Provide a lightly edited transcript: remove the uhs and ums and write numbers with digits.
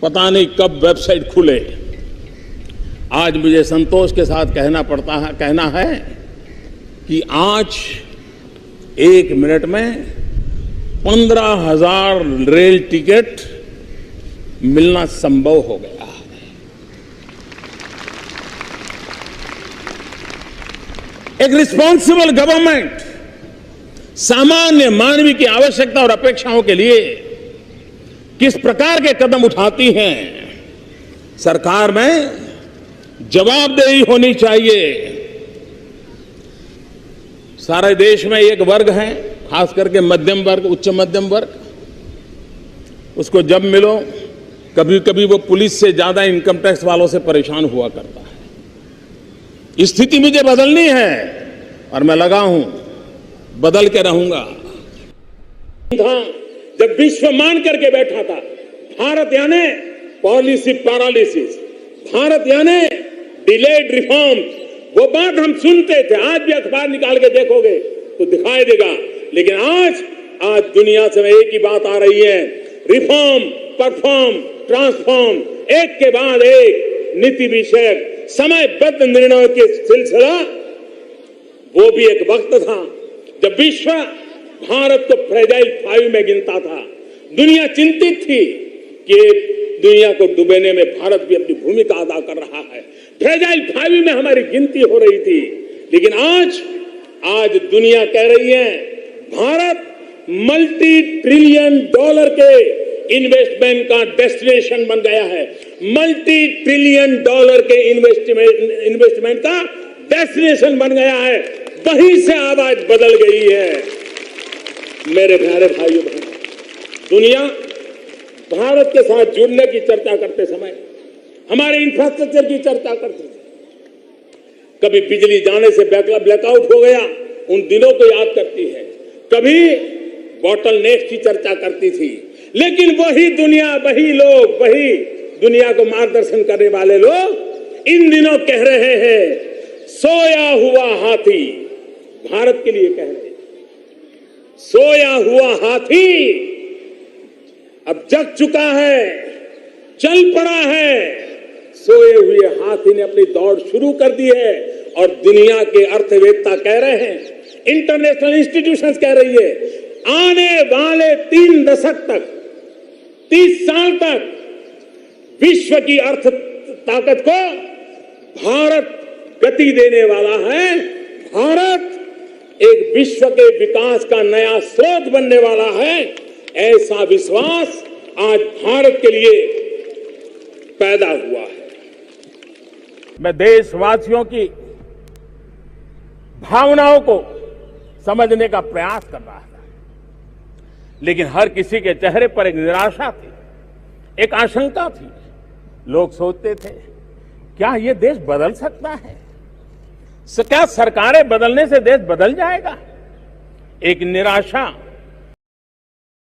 पता नहीं कब वेबसाइट खुले। आज मुझे संतोष के साथ कहना है कि आज 1 मिनट में 15,000 रेल टिकट मिलना संभव हो गया है। एक रिस्पॉन्सिबल गवर्नमेंट सामान्य मानवीय की आवश्यकता और अपेक्षाओं के लिए किस प्रकार के कदम उठाती हैं, सरकार में जवाबदेही होनी चाहिए। सारे देश में एक वर्ग है, खास करके मध्यम वर्ग, उच्च मध्यम वर्ग, उसको जब मिलो कभी कभी वो पुलिस से ज्यादा इनकम टैक्स वालों से परेशान हुआ करता है। स्थिति मुझे बदलनी है और मैं लगा हूं, बदल के रहूंगा। जब विश्व मान करके बैठा था, भारत यानी पॉलिसी पैरालिसिस, भारत यानी डिलेड रिफॉर्म, वो बात हम सुनते थे। आज भी अखबार निकाल के देखोगे तो दिखाई देगा। लेकिन आज दुनिया से एक ही बात आ रही है, रिफॉर्म, परफॉर्म, ट्रांसफॉर्म, एक के बाद एक नीति विषयक समयबद्ध निर्णयों के सिलसिला। वो भी एक वक्त था जब विश्व भारत को फ्रेजाइल 5 में गिनता था। दुनिया चिंतित थी कि दुनिया को डुबोने में भारत भी अपनी भूमिका अदा कर रहा है। फ्रेजाइल 5 में हमारी गिनती हो रही थी। लेकिन आज दुनिया कह रही है भारत $multi-trillion के इन्वेस्टमेंट का डेस्टिनेशन बन गया है। $multi-trillion के इन्वेस्टमेंट का डेस्टिनेशन बन गया है। वहीं से आवाज बदल गई है। मेरे प्यारे भाइयों बहनों, दुनिया भारत के साथ जुड़ने की चर्चा करते समय हमारे इंफ्रास्ट्रक्चर की चर्चा करती थी। कभी बिजली जाने से ब्लैकआउट हो गया, उन दिनों को याद करती है। कभी बॉटल नेक की चर्चा करती थी। लेकिन वही दुनिया, वही लोग, वही दुनिया को मार्गदर्शन करने वाले लोग इन दिनों कह रहे हैं सोया हुआ हाथी, भारत के लिए कह रहे हैं सोया हुआ हाथी अब जग चुका है, चल पड़ा है। सोए हुए हाथी ने अपनी दौड़ शुरू कर दी है और दुनिया के अर्थवेत्ता कह रहे हैं, इंटरनेशनल इंस्टीट्यूशंस कह रही है, आने वाले 3 दशक तक, 30 साल तक विश्व की अर्थ ताकत को भारत गति देने वाला है। भारत एक विश्व के विकास का नया स्रोत बनने वाला है। ऐसा विश्वास आज भारत के लिए पैदा हुआ है। मैं देशवासियों की भावनाओं को समझने का प्रयास कर रहा था, लेकिन हर किसी के चेहरे पर एक निराशा थी, एक आशंका थी। लोग सोचते थे क्या ये देश बदल सकता है? क्या सरकारें बदलने से देश बदल जाएगा? एक निराशा